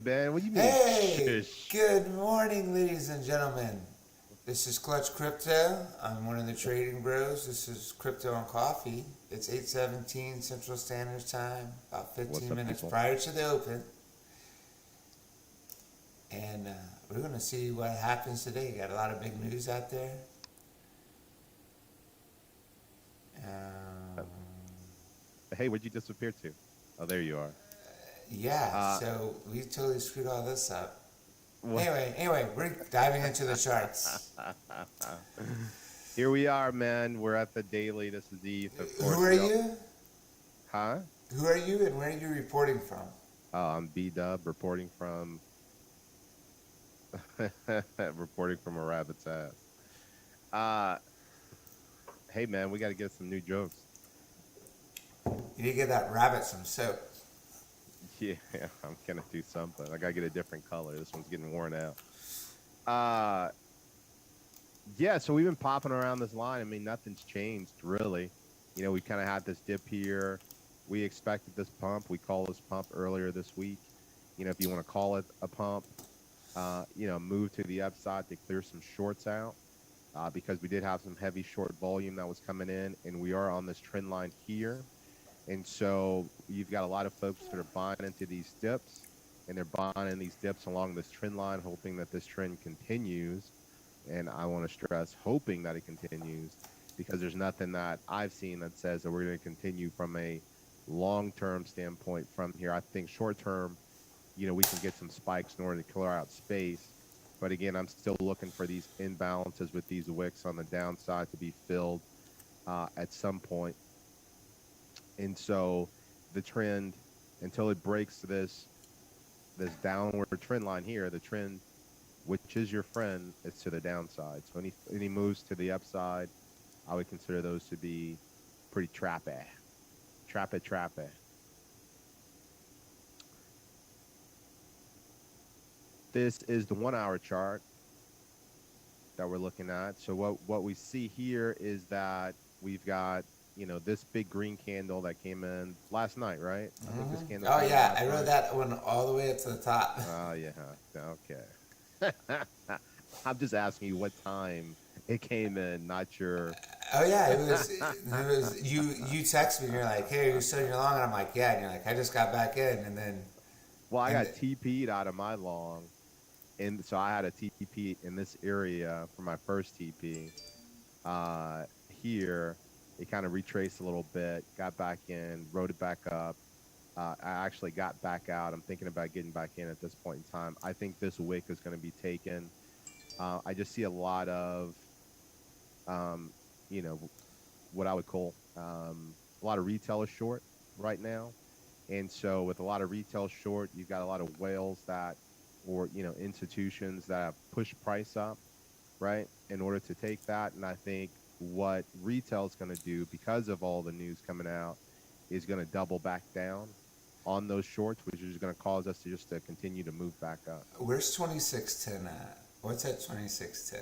man. What do you mean? Hey, Shush. good morning, ladies and gentlemen. This is Clutch Crypto. I'm one of the trading bros. This is Crypto and Coffee. It's 8:17 Central Standard Time, about What's 15 up, minutes people? prior to the open. And we're going to see what happens today. Got a lot of big news out there. Uh, Um, Hey, where'd you disappear to? Oh, there you are. yeah, Uh, so we totally screwed all this up. what? Anyway, we're diving into the charts. Here we are, man. We're at the daily. This is ETH, of Who course. are you? Huh? Who are you and where are you reporting from? I'm B Dub reporting from reporting from a rabbit's ass. Uh, hey, man, we got to get some new jokes. You need to get that rabbit some soap. Yeah, I'm gonna do something. I gotta get a different color. This one's getting worn out. Uh, yeah. So we've been popping around this line. I mean, nothing's changed really. We kind of had this dip here. We expected this pump. We called this pump earlier this week. If you want to call it a pump, move to the upside to clear some shorts out because we did have some heavy short volume that was coming in, and we are on this trend line here. And so you've got a lot of folks that are buying into these dips, and they're buying in these dips along this trend line, hoping that this trend continues. And I want to stress, hoping that it continues, because there's nothing that I've seen that says that we're going to continue from a long-term standpoint from here. I think short-term, we can get some spikes in order to clear out space. But again, I'm still looking for these imbalances with these wicks on the downside to be filled at some point. And so the trend, until it breaks this downward trend line here, the trend, which is your friend, is to the downside. So any moves to the upside, I would consider those to be pretty trappy. Trappy. This is the 1 hour chart that we're looking at. So what we see here is that we've got this big green candle that came in last night, right? I think this candle Oh came in yeah, last I wrote night. that one all the way up to the top. Oh yeah, okay. I'm just asking you what time it came in, not your. Oh yeah, it was you text me and you're like, hey, you're still in your long, and I'm like, yeah, and you're like, I just got back in, and then Well, I and got TP'd out of my long, and so I had a TP in this area for my first TP. Uh, Here, it kind of retraced a little bit, got back in, wrote it back up. I actually got back out. I'm thinking about getting back in at this point in time. I think this wick is going to be taken. I just see um, you know, what I would call a lot of retailers short right now. And so, with a lot of retail short, you've got a lot of whales or institutions that have pushed price up, right, in order to take that. And I think what retail is going to do, because of all the news coming out, is going to double back down on those shorts, which is going to cause us to continue to move back up. where's 2610 at? What's at 2610?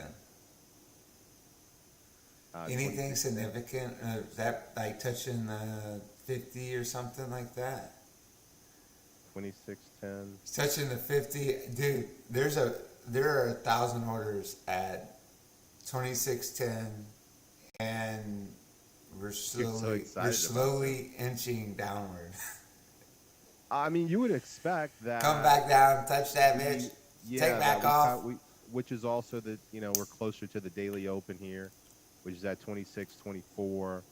Anything 26, significant? Is that like touching the 50 or something like that? 2610. It's touching the 50, dude. There are 1,000 orders at 2610, and we're You're so slowly we're excited about this. slowly inching downward. I mean, you would expect Come that back down, touch that bitch, we, take yeah, that back we off. count, which is also we're closer to the daily open here, which is at 2624.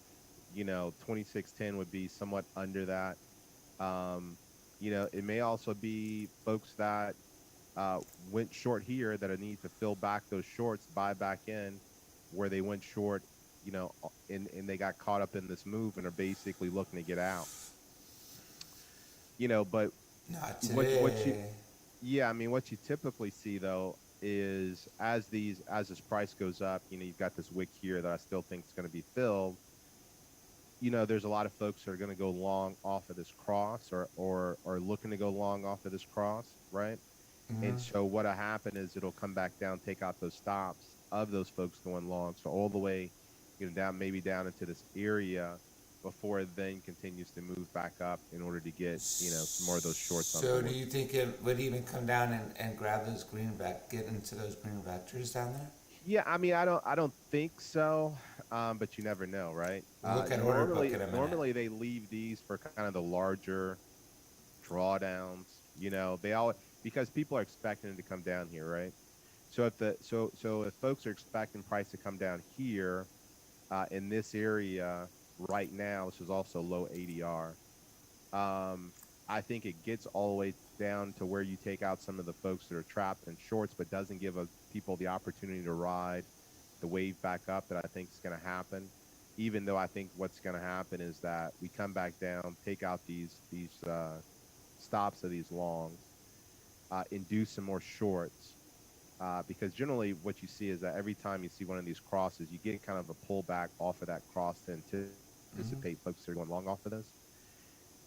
2610 would be somewhat under that. Um, it may also be folks that went short here that need to fill back those shorts, buy back in where they went short, and they got caught up in this move and are basically looking to get out. But Not what you today. yeah, I mean, what you typically see though is as this price goes up, you've got this wick here that I still think is going to be filled. There's a lot of folks that are going to go long off of this cross or looking to go long off of this cross, right? And so what'll happen is it'll come back down, take out those stops of those folks going long. So all the way, down maybe down into this area before it then continues to move back up in order to get, some more of those shorts on So board. do you think it would even come down and grab those greenback, get into those green vectors down there? Yeah, I mean, I don't think so, but you never know, right? We'll look at order book Normally, in a minute. normally they leave these for kind of the larger drawdowns. They all because people are expecting it to come down here, right? So if folks are expecting price to come down here in this area right now, this is also low ADR. I think it gets all the way down to where you take out some of the folks that are trapped in shorts, but doesn't give people the opportunity to ride the wave back up that I think is going to happen. Even though I think what's going to happen is that we come back down, take out these stops of these longs, induce some more shorts. Because generally, what you see is that every time you see one of these crosses, you get kind of a pullback off of that cross to anticipate folks that are going long off of this,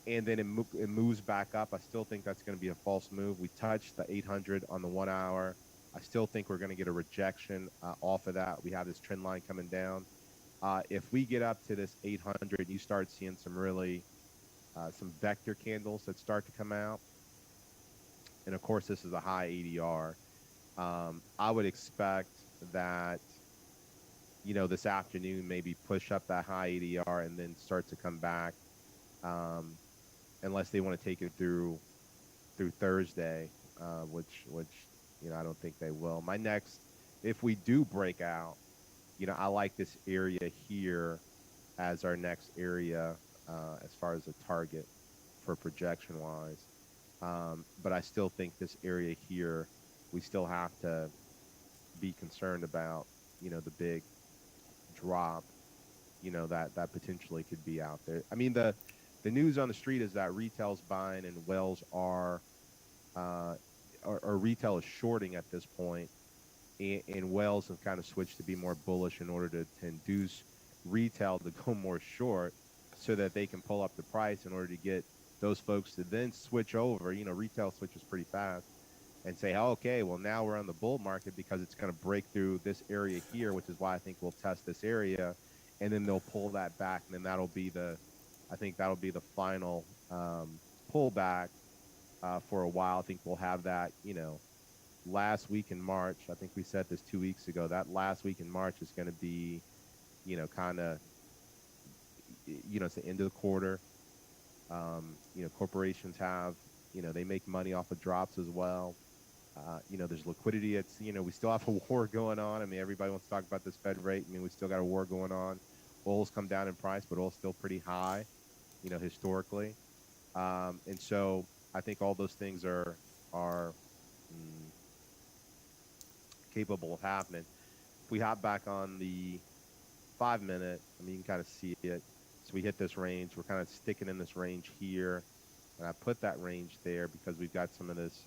and then it moves back up. I still think that's going to be a false move. We touched the 800 on the 1 hour. I still think we're going to get a rejection off of that. We have this trend line coming down. If we get up to this 800, you start seeing some vector candles that start to come out. And of course, this is a high ADR. I would expect that, this afternoon, maybe push up that high ADR and then start to come back. Unless they want to take it through Thursday, which I don't think they will. If we do break out, I like this area here as our next area as far as a target for projection wise. But I still think this area here, we still have to be concerned about, the big drop, that potentially could be out there. I mean, the news on the street is that retail's buying and Wells or retail is shorting at this point, and Wells have kind of switched to be more bullish in order to induce retail to go more short so that they can pull up the price in order to get those folks to then switch over. Retail switches pretty fast and say, oh, okay, well, now we're on the bull market because it's going to break through this area here, which is why I think we'll test this area, and then they'll pull that back, and then that'll be the final pullback for a while. I think we'll have that, last week in March. I think we said this 2 weeks ago. That last week in March is going to be, kind of, it's the end of the quarter. Corporations have, they make money off of drops as well. There's liquidity. We still have a war going on. I mean, everybody wants to talk about this Fed rate. I mean, we still got a war going on. Oil's come down in price, but oil's still pretty high, historically. And so I think all those things are capable of happening. If we hop back on the 5 minute, I mean, you can kind of see it. So we hit this range. We're kind of sticking in this range here. And I put that range there because we've got some of this,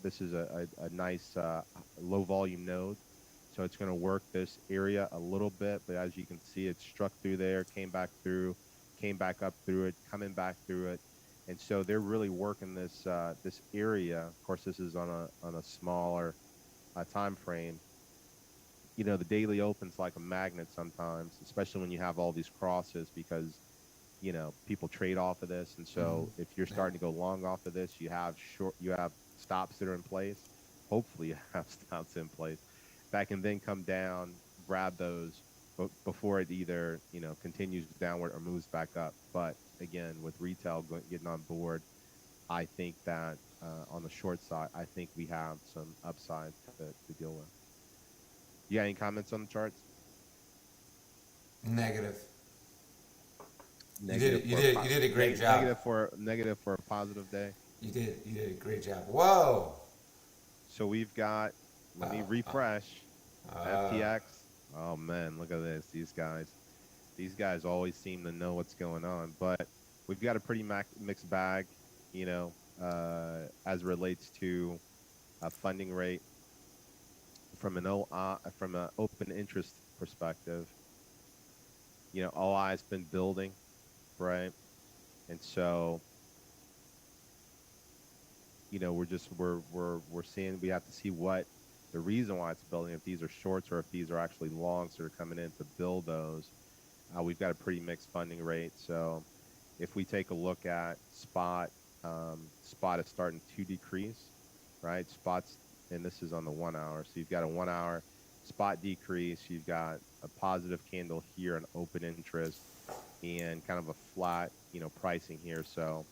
this is a nice low volume node. So it's going to work this area a little bit, but as you can see, it struck through there, came back up through it, coming back through it. And so they're really working this this area. Of course, this is on a smaller time frame. The daily opens like a magnet sometimes, especially when you have all these crosses because, people trade off of this. And so if you're starting to go long off of this, you have stops that are in place. Hopefully you have stops in place that can then come down, grab those before it either, continues downward or moves back up. But again, with retail getting on board, I think that on the short side, I think we have some upside to deal with. You got any comments on the charts? Negative. You Negative did a great job. Negative for a positive day. You did a great job. Whoa. So we've got. Let me refresh. FTX. Oh man, look at this. These guys always seem to know what's going on. But we've got a pretty mixed bag, as it relates to a funding rate from an open interest perspective. OI has been building, right? And so, we're seeing, we have to see what the reason why it's building, if these are shorts or if these are actually longs that are coming in to build those. we've got a pretty mixed funding rate. So if we take a look at spot, spot is starting to decrease, right? Spots, and this is on the 1 hour. So you've got a 1 hour spot decrease. You've got a positive candle here, an open interest, and kind of a flat, pricing here. So,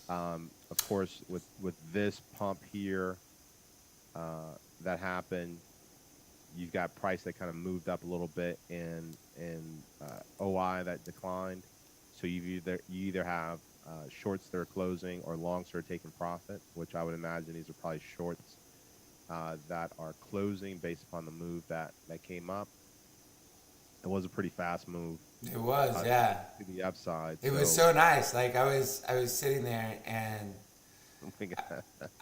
of course, with this pump here that happened, you've got price that kind of moved up a little bit in OI that declined. So you either have shorts that are closing or longs that are taking profit, which I would imagine these are probably shorts that are closing based upon the move that came up. It was a pretty fast move. It was, yeah. To the upside. It was so nice. Like I was sitting there and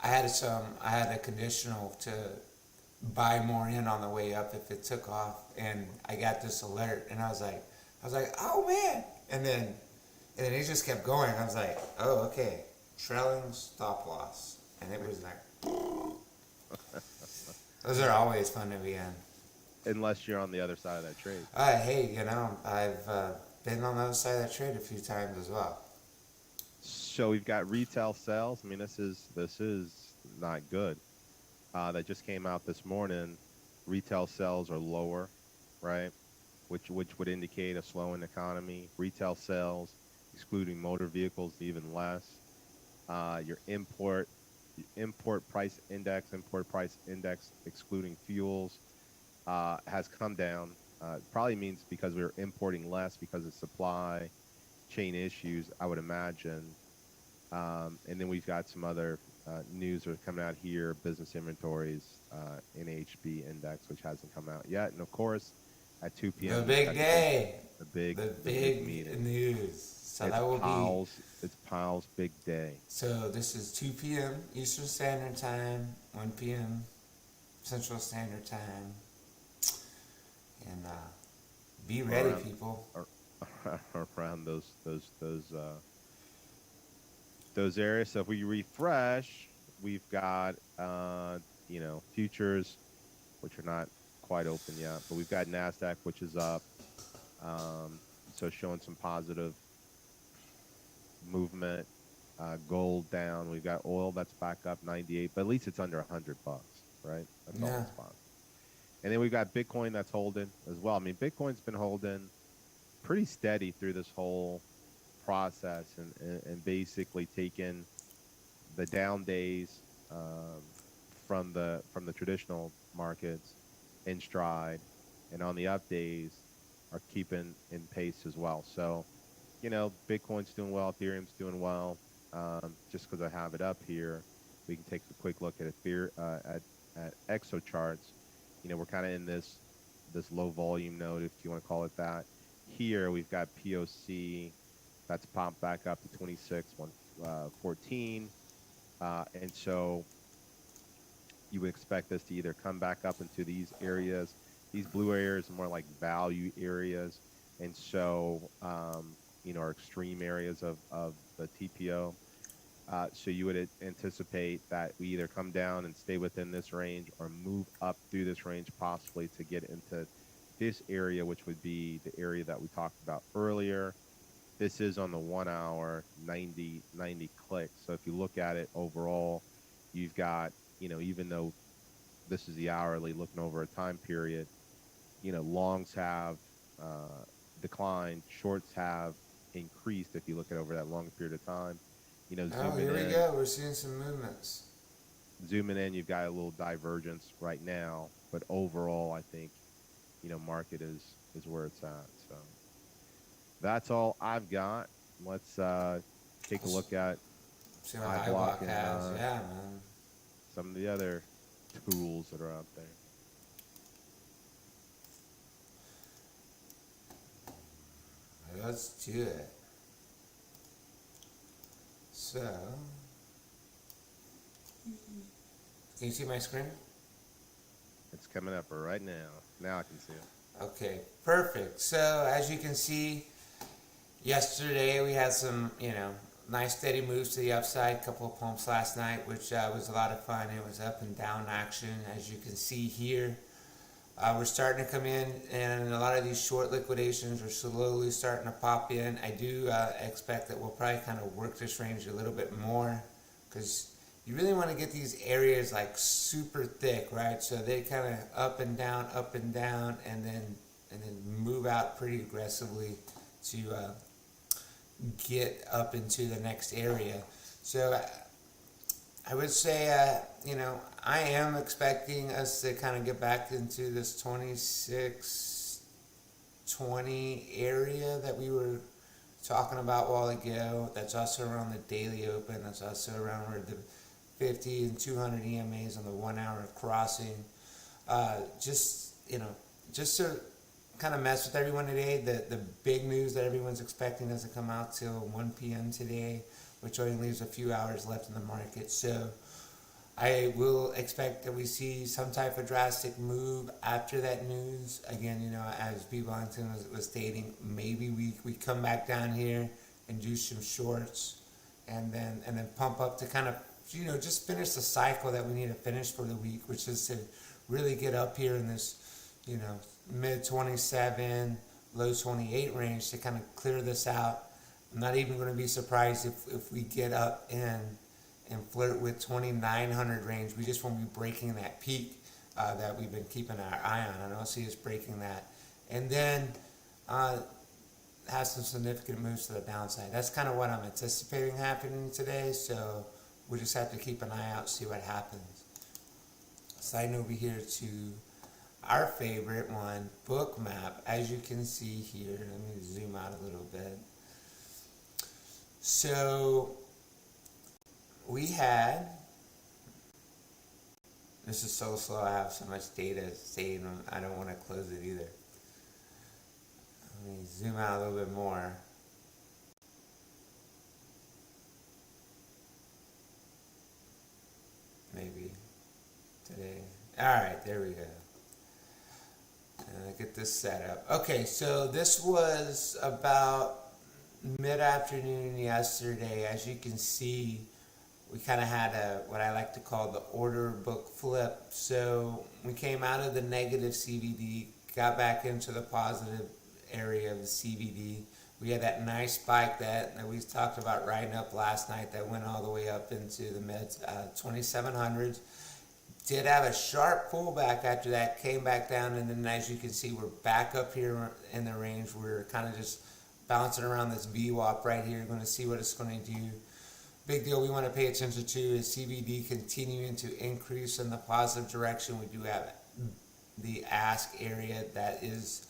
I had a conditional to buy more in on the way up if it took off, and I got this alert, and I was like, oh man, and then it just kept going. I was like, oh okay, trailing stop loss, and it was like, those are always fun to be in. Unless you're on the other side of that trade. Hey, I've been on the other side of that trade a few times as well. So we've got retail sales. I mean, this is not good. That just came out this morning. Retail sales are lower, right? Which would indicate a slowing economy. Retail sales, excluding motor vehicles, even less. Your import price index, excluding fuels, has come down. Probably means because we were importing less because of supply chain issues, I would imagine. And then we've got some other news that are coming out here, business inventories, NHB index, which hasn't come out yet. And of course, at 2 p.m. The big day. The big meeting. News. So it's that will Powell's, It's Powell's big day. So this is 2 p.m. Eastern Standard Time, 1 p.m. Central Standard Time. And be ready, people. Around those areas. So if we refresh, we've got futures, which are not quite open yet, but we've got NASDAQ, which is up. So showing some positive movement. Gold down. We've got oil that's back up 98, but at least it's under $100, right? That's all that's positive. And then we've got Bitcoin that's holding as well. I mean, Bitcoin's been holding pretty steady through this whole process and basically taking the down days from the traditional markets in stride, and on the up days are keeping in pace as well. So, Bitcoin's doing well, Ethereum's doing well. Just because I have it up here, we can take a quick look at at Exo charts. We're kind of in this low volume node, if you want to call it that. Here we've got POC that's popped back up to 26,114, and so you would expect this to either come back up into these areas. These blue areas are more like value areas, and so are extreme areas of the TPO. So you would anticipate that we either come down and stay within this range or move up through this range, possibly to get into this area, which would be the area that we talked about earlier. This is on the 1 hour, 90 clicks. So if you look at it overall, you've got, even though this is the hourly, looking over a time period, longs have declined, shorts have increased if you look at over that long period of time. Here we go. We're seeing some movements. Zooming in, you've got a little divergence right now, but overall, I think, market is where it's at. So that's all I've got. Let's take a look at see what iBlock has. Yeah, man. Some of the other tools that are out there. Let's do it. So, can you see my screen? It's coming up right now. Now I can see it. Okay, perfect. So, as you can see, yesterday we had some, nice steady moves to the upside. A couple of pumps last night, which was a lot of fun. It was up and down action, as you can see here. We're starting to come in, and a lot of these short liquidations are slowly starting to pop in. I do expect that we'll probably kind of work this range a little bit more, because you really want to get these areas like super thick, right? So they kind of up and down, and then move out pretty aggressively to get up into the next area. So I would say, I am expecting us to kind of get back into this 2620 area that we were talking about a while ago. That's also around the daily open. That's also around where the 50 and 200 EMAs on the 1 hour crossing. Just to kind of mess with everyone today, the big news that everyone's expecting doesn't come out till 1 p.m. today, which only leaves a few hours left in the market. So I will expect that we see some type of drastic move after that news. Again, as B. Wellington was stating, maybe we come back down here and do some shorts, and then pump up to kind of just finish the cycle that we need to finish for the week, which is to really get up here in this mid 27, low 28 range to kind of clear this out. I'm not even going to be surprised if we get up and flirt with 2900 range. We just won't be breaking that peak that we've been keeping our eye on. I don't see us breaking that. And then have some significant moves to the downside. That's kind of what I'm anticipating happening today. So we just have to keep an eye out, see what happens. Sliding over here to our favorite one, Bookmap. As you can see here, let me zoom out a little bit. So we had, this is so slow, I have so much data saved, I don't want to close it either. Let me zoom out a little bit more. Maybe today. Alright, there we go. Get this set up. Okay, so this was about mid-afternoon yesterday. As you can see, we kind of had what I like to call the order book flip. So we came out of the negative CVD, got back into the positive area of the CVD. We had that nice spike that we talked about riding up last night that went all the way up into the mid 2700s. Did have a sharp pullback after that, came back down, and then as you can see, we're back up here in the range. We're kind of just bouncing around this VWAP right here. We're going to see what it's going to do. Big deal we want to pay attention to is CVD continuing to increase in the positive direction. We do have the ask area that is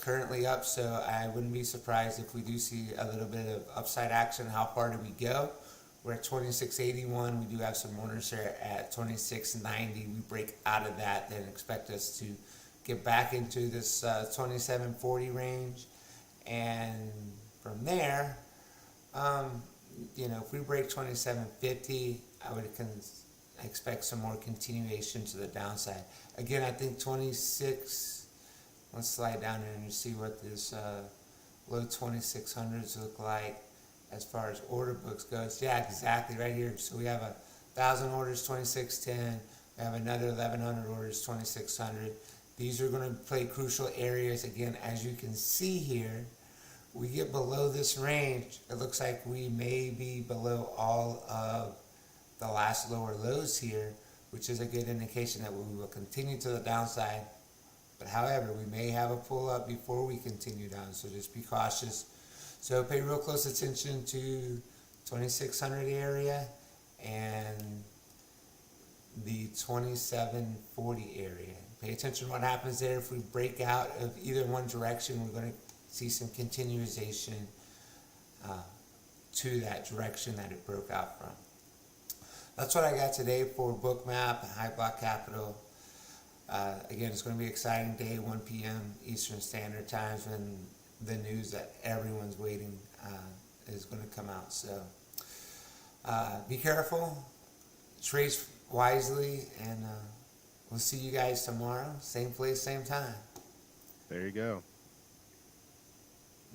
currently up, so I wouldn't be surprised if we do see a little bit of upside action. How far do we go? We're at 2681. We do have some orders here at 2690. We break out of that, then expect us to get back into this 2740 range. And from there, if we break 2750, I would expect some more continuation to the downside. Again, I think 26, let's slide down here and see what this low 2600s look like. As far as order books goes, yeah, exactly right here. So we have 1,000 orders, 2610. We have another 1,100 orders, 2600. These are going to play crucial areas. Again, as you can see here, we get below this range. It looks like we may be below all of the last lower lows here, which is a good indication that we will continue to the downside. But however, we may have a pull up before we continue down. So just be cautious. So pay real close attention to 2600 area and the 2740 area. Pay attention to what happens there. If we break out of either one direction, we're going to see some continuation to that direction that it broke out from. That's what I got today for Bookmap and High Block Capital. Again, it's going to be an exciting day, 1 p.m. Eastern Standard Times, when the news that everyone's waiting is going to come out. So be careful, trade wisely, and we'll see you guys tomorrow, same place, same time. There you go.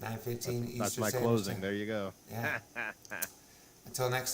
9:15 Eastern Standard Time. That's my closing. There you go. Yeah. Until next time.